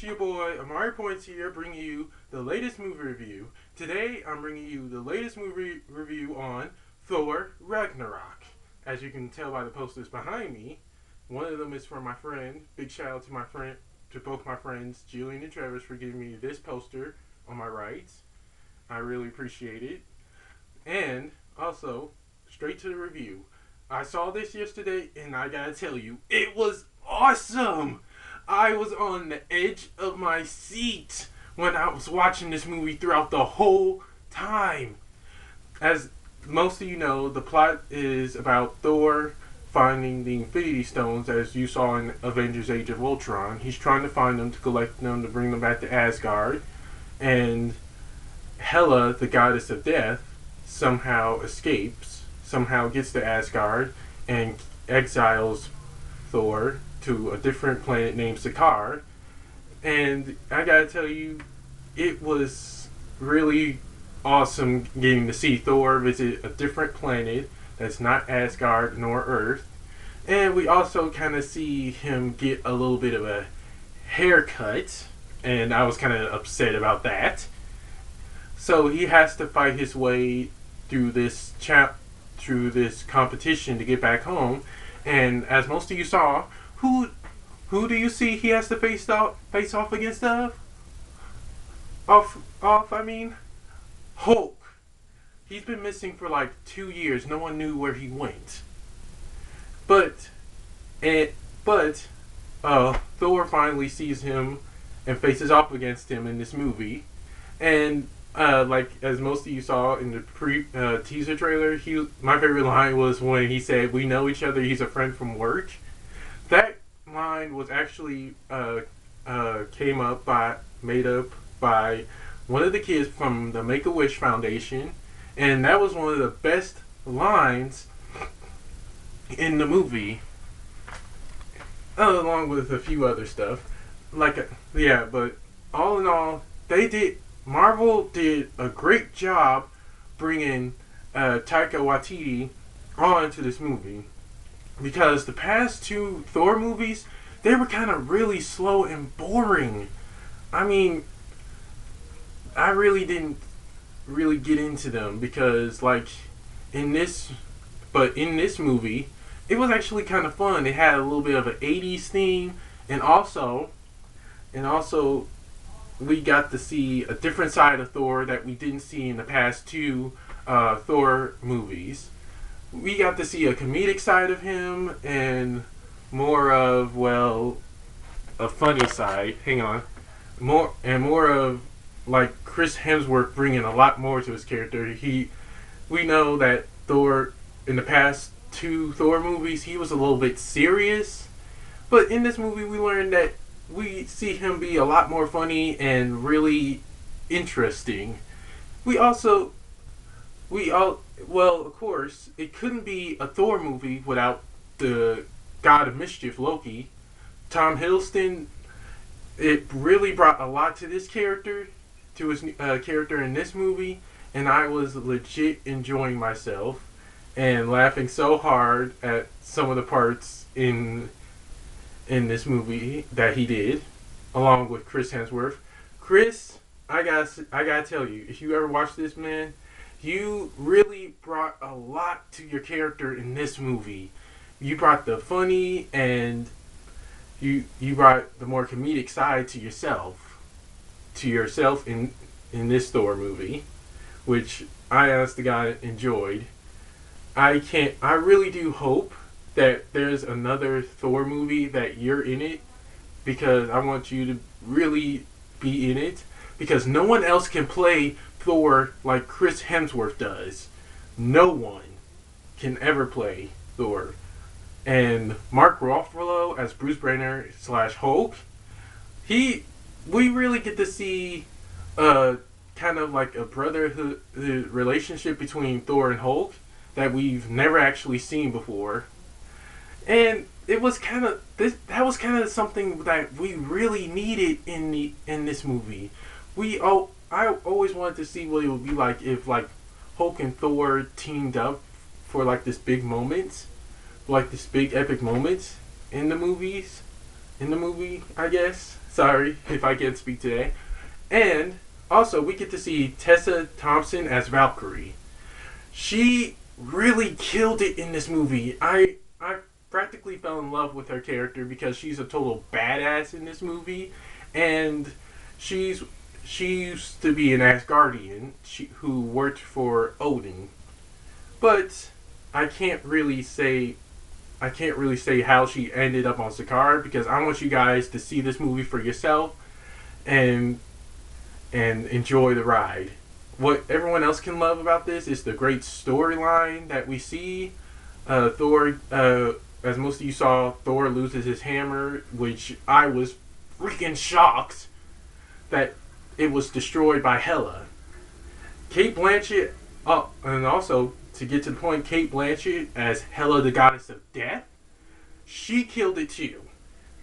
it's your boy Amari Points here, bringing you the latest movie review. Today, I'm bringing you the latest movie review on Thor Ragnarok. As you can tell by the posters behind me, one of them is from my friend. Big shout out to both my friends, Julian and Travis, for giving me this poster on my right. I really appreciate it. And also, straight to the review. I saw this yesterday, and I gotta tell you, it was awesome! I was on the edge of my seat when I was watching this movie throughout the whole time. As most of you know, the plot is about Thor finding the Infinity Stones, as you saw in Avengers Age of Ultron. He's trying to find them, to collect them, to bring them back to Asgard. And Hela, the goddess of death, somehow escapes, somehow gets to Asgard, and exiles Thor to a different planet named Sakaar. And I gotta tell you, it was really awesome getting to see Thor visit a different planet that's not Asgard nor Earth. And we also kind of see him get a little bit of a haircut, and I was kind of upset about that. So he has to fight his way through this competition to get back home. And as most of you saw, who do you see he has to face off against? Hulk. He's been missing for like 2 years. No one knew where he went. But Thor finally sees him and faces off against him in this movie. And like as most of you saw in the teaser trailer, my favorite line was when he said, "We know each other. He's a friend from work." That line was actually made up by one of the kids from the Make-A-Wish Foundation, and that was one of the best lines in the movie, along with a few other stuff. But all in all, Marvel did a great job bringing Taika Waititi onto this movie. Because the past two Thor movies, they were kind of really slow and boring. I mean, I really didn't really get into them because, in this movie, it was actually kind of fun. It had a little bit of an 80s theme, and also, we got to see a different side of Thor that we didn't see in the past two Thor movies. We got to see a comedic side of him and more of, a funny side. More of like Chris Hemsworth bringing a lot more to his character. We know that Thor in the past two Thor movies, he was a little bit serious, but in this movie we learned that we see him be a lot more funny and really interesting. Of course, it couldn't be a Thor movie without the God of Mischief, Loki. Tom Hiddleston, it really brought a lot to this character, to his character in this movie, and I was legit enjoying myself and laughing so hard at some of the parts in this movie that he did, along with Chris Hemsworth. Chris, I gotta tell you, if you ever watch this, man, you really brought a lot to your character in this movie. You brought the funny and you brought the more comedic side to yourself in this Thor movie, which I honest to God enjoyed. I really do hope that there's another Thor movie that you're in it, because I want you to really be in it, because no one else can play Thor like Chris Hemsworth does. No one can ever play Thor. And Mark Ruffalo as Bruce Banner / Hulk, we really get to see kind of like a brotherhood relationship between Thor and Hulk that we've never actually seen before. And that was kind of something that we really needed in this movie. I always wanted to see what it would be like if Hulk and Thor teamed up for this big moment, this big epic moment in the movies. in the movie, I guess. Sorry if I can't speak today. And also, we get to see Tessa Thompson as Valkyrie. She really killed it in this movie. I practically fell in love with her character because she's a total badass in this movie, and she's she used to be an Asgardian who worked for Odin. But I can't really say I can't really say how she ended up on Sakaar because I want you guys to see this movie for yourself and enjoy the ride. What everyone else can love about this is the great storyline that we see. Thor, as most of you saw, Thor loses his hammer, which I was freaking shocked that it was destroyed by Hela. Kate Blanchett, and also to get to the point, Kate Blanchett as Hela, the goddess of death, she killed it too.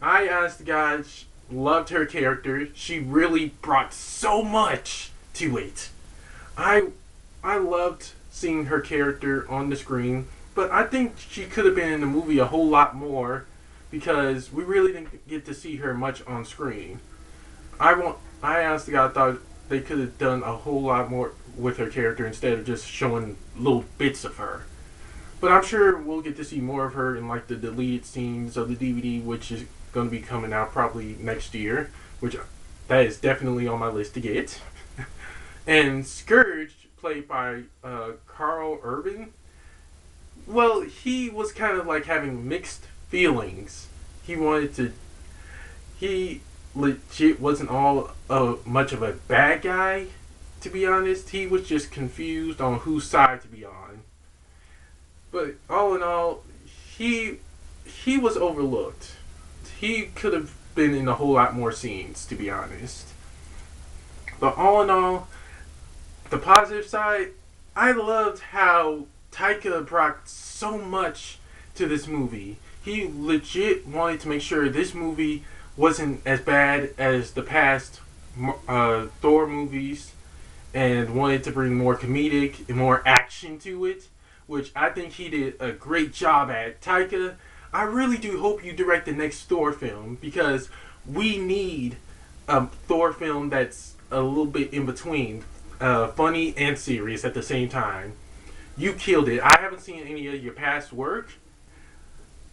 I, honest to God, loved her character. She really brought so much to it. I I loved seeing her character on the screen, but I think she could have been in the movie a whole lot more because we really didn't get to see her much on screen. I honestly God thought they could have done a whole lot more with her character instead of just showing little bits of her. But I'm sure we'll get to see more of her in like the deleted scenes of the DVD, which is going to be coming out probably next year. Which that is definitely on my list to get. And Scourge, played by Carl Urban, well, he was kind of like having mixed feelings. He wanted to. He legit wasn't all much of a bad guy, to be honest. He was just confused on whose side to be on. But all in all, he was overlooked. He could have been in a whole lot more scenes, to be honest. But all in all, the positive side, I loved how Taika brought so much to this movie. He legit wanted to make sure this movie wasn't as bad as the past Thor movies and wanted to bring more comedic and more action to it, which I think he did a great job at. Taika, I really do hope you direct the next Thor film because we need a Thor film that's a little bit in between, funny and serious at the same time. You killed it. I haven't seen any of your past work,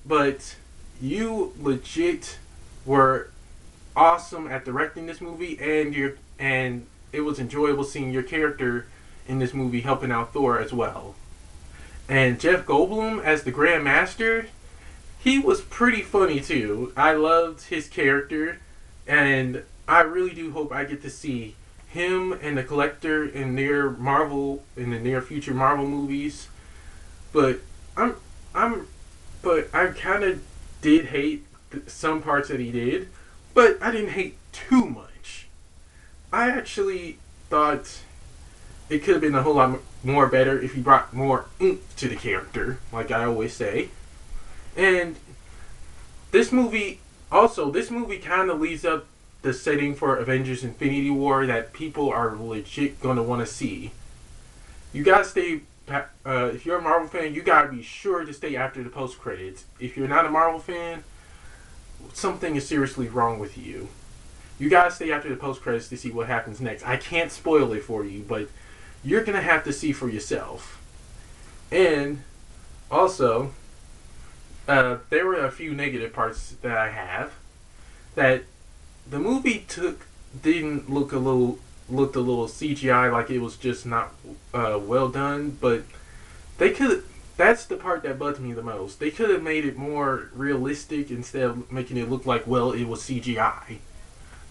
but you legit were awesome at directing this movie, and it was enjoyable seeing your character in this movie helping out Thor as well. And Jeff Goldblum as the Grand Master, he was pretty funny too. I loved his character, and I really do hope I get to see him and the Collector in the near future Marvel movies. But I kind of did hate some parts that he did, but I didn't hate too much. I actually thought it could have been a whole lot more better if he brought more oomph to the character, like I always say. And this movie kind of leaves up the setting for Avengers Infinity War that people are legit going to want to see. You gotta stay, if you're a Marvel fan, you gotta be sure to stay after the post credits. If you're not a Marvel fan, something is seriously wrong with you. You gotta stay after the post credits to see what happens next. I can't spoil it for you, but you're gonna have to see for yourself. And also, there were a few negative parts that I have. That the movie didn't looked a little CGI, like it was just not well done. But they could. That's the part that bugged me the most. They could have made it more realistic instead of making it look like, well, it was CGI.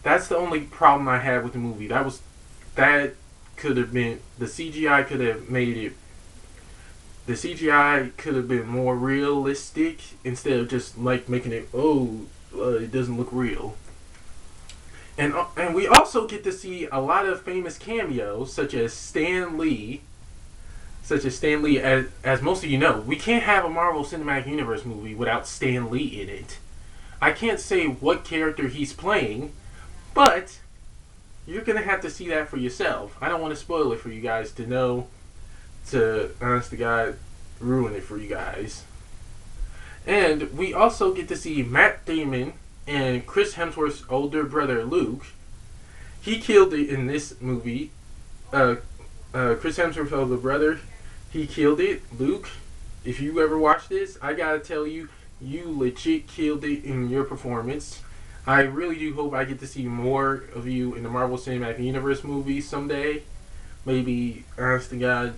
That's the only problem I had with the movie. That could have been the CGI could have made it. The CGI could have been more realistic instead of just like making it it doesn't look real. And we also get to see a lot of famous cameos such as Stan Lee. As most of you know, we can't have a Marvel Cinematic Universe movie without Stan Lee in it. I can't say what character he's playing, but you're gonna have to see that for yourself. I don't want to spoil it for you guys to honest to God ruin it for you guys. And we also get to see Matt Damon and Chris Hemsworth's older brother Luke. He killed it in this movie. Uh, Chris Hemsworth's older brother, he killed it. Luke, if you ever watch this, I gotta tell you, you legit killed it in your performance. I really do hope I get to see more of you in the Marvel Cinematic Universe movies someday. Maybe, honest to God,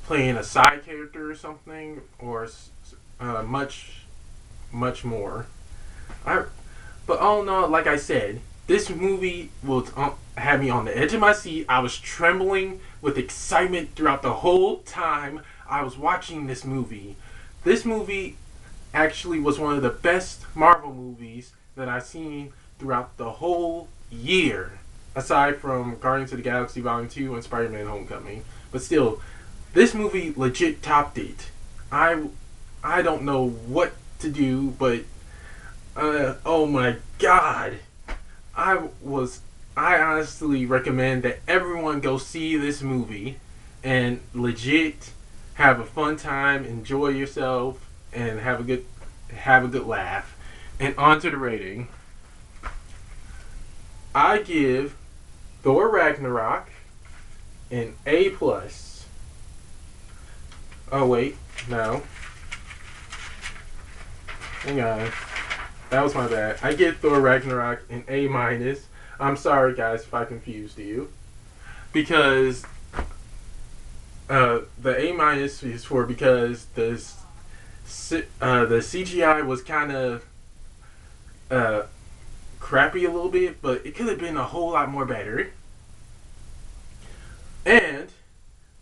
playing a side character or something, or much, much more. I, but all in all, like I said, this movie will have me on the edge of my seat. I was trembling with excitement throughout the whole time I was watching this movie. This movie actually was one of the best Marvel movies that I've seen throughout the whole year, aside from Guardians of the Galaxy Volume 2 and Spider-Man Homecoming. But still, this movie legit topped it. I don't know what to do, but oh my god. I honestly recommend that everyone go see this movie and legit have a fun time, enjoy yourself, and have a good laugh. And on to the rating. I give Thor Ragnarok an A plus. Oh wait, no. Hang on. That was my bad. I give Thor Ragnarok an A minus. I'm sorry guys if I confused you. Because the A minus is for because the CGI was kind of crappy a little bit, but it could have been a whole lot more better. And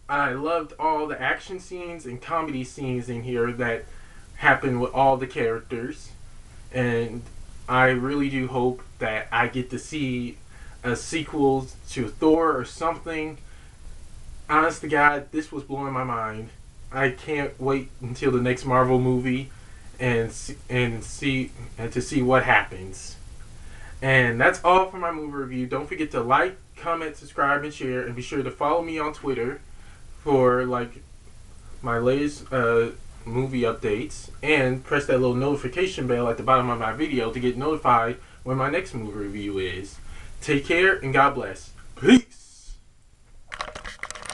I loved all the action scenes and comedy scenes in here that happened with all the characters. And I really do hope that I get to see a sequel to Thor or something. Honest to God, this was blowing my mind. I can't wait until the next Marvel movie and to see what happens. And that's all for my movie review. Don't forget to like, comment, subscribe, and share, and be sure to follow me on Twitter for like my latest movie updates, and press that little notification bell at the bottom of my video to get notified when my next movie review is. Take care and God bless. Peace.